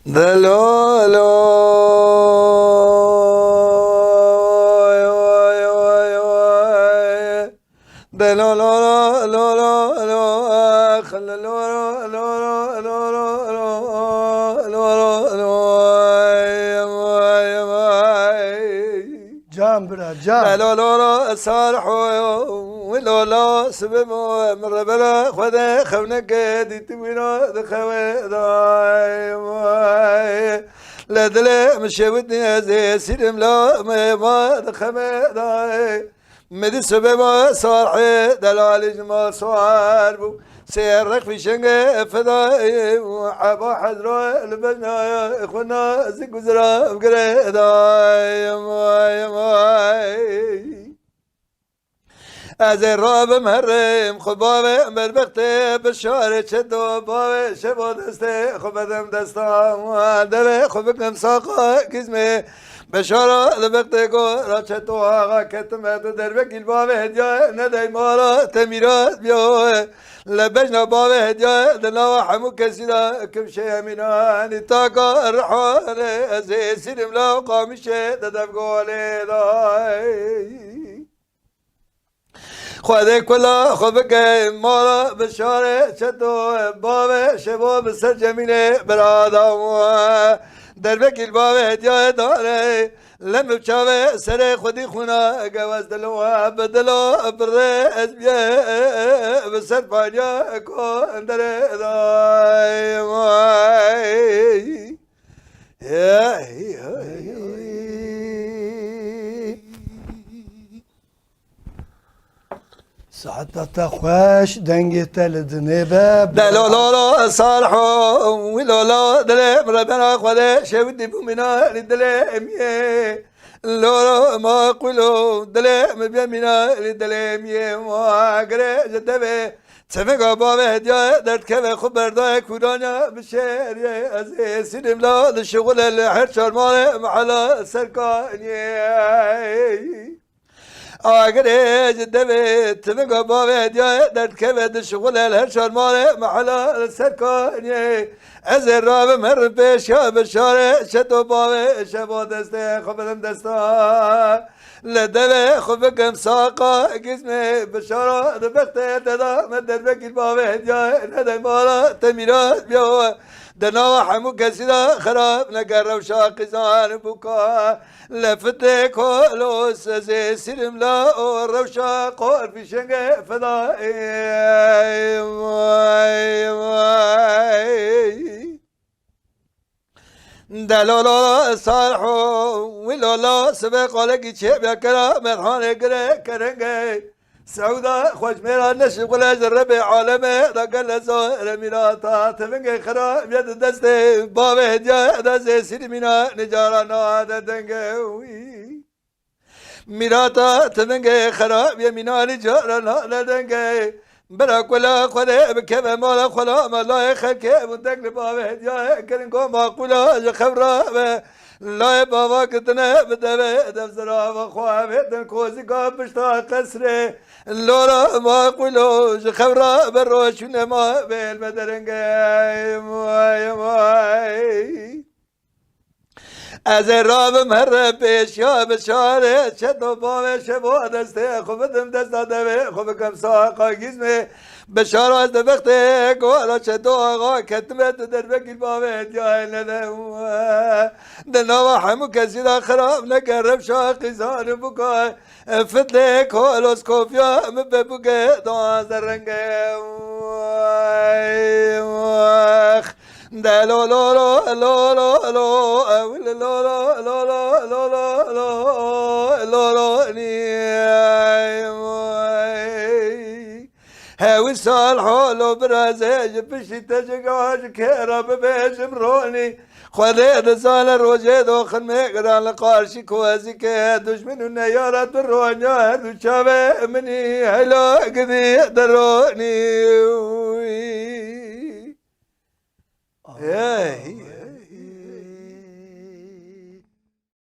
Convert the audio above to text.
دلولو دلولو جام برا جام لولو صالحو ولولو سببو مر بلا خذ خونك تبينو دخوي داي لدل مشي ودني زي سلم لا ما دخمي داي مدي سبب صالح دلال جمال صاربو سيرك في شنق فداي وعبا حضرو البنايا اخونا زق وزرا بقريداي ماي از راب مرم خباب مربخت بشار چدو باوه شبا دسته خبدم دستا دل خبکم ساقا کزمه بشارا لبخت گو را چدو آقا کتمت در وکیل باوه هدیه ندای مالا تمیرات بیوه لبجنا باوه هدیه دلاو حمو کسی دا کمشه امینانی تاکا رحوان از سیرم لاو قامشه ددف گوله دای خواده کلا خوبک مالا بشاره چطو باب شباب سر جمینه برادام در بکیل باب هدیه داره لم بچاوه سر خودی خونا گواز دلو بدلو برده از بیه بسر پانیا کن داره دای ساعتها خوش دنگی تل دنباب دلولو صالحو ولولو دلم ربنا خذ شودي بمنا لدلم لولو ما قولو دلم بيمنا لدلم ما قري جدبه سمعوا بابا هدية درد كذا خبر ضايع كورانا بشير از سينم لا الشغل الحرشر مال محل سركاني اگر جدبه تمگا باوه هدیه درد که بد شغل الهرشار مال محل سرکانی از راب مر پیش یا بشاره شتو باوه شبا دسته خوبدم دستا لدبه خوبکم ساقا گزمه بشاره دبخت ددا من در بکیل باوه هدیه ندای مالا تمیرات بیوه دنا حمو کسی دا خراب نگر روشا قزان بکا لفته کلو سزی سرم لا روشا قور في شنگ فضائي دلولا صالحو ولولا سبق لك شيب يا كلام مرحان كرنگي سعودا خوش میرا نشغل جرب عالمه دا قل زهر میراتا تفنگ خراب ید دست باب هدیه دست سیر مینا نجارانا دنگوی میراتا تفنگ خراب یمینا نجارانا دنگوی برا کلا خدا بکب مالا خلا مالای خلکه مدقل باب هدیه کرنگو معقولا خبره لا بابا كتنا بدبه دفزرا وخوابه دن كوزي قابشتا قسره لورا ما قلوش خبرا بروش ما بالمدرنگي ماي از راب مر پیش یا بشاره چطور باوه شبا دسته خوبتم دستا دوه خوبکم ساقا گیزمه بشاره از دبخته گوالا چطور آقا کتمت در بکیل باوه هدیه نده دنوا حمو کسی دا خراب نکرم شاقی زان بکا فتله کالوس کوفیا مببگه دان زرنگه دلو لو لو لو لو لو لو لو لو لو لو هاوي صالحو لو برازج بشي تجقاج كيرا ببيج مروني خذيت زال روجي دوخن مقران لقارشي كوازي كي دشمن النيارة الرونيا هدو شابه مني هلا قذي دروني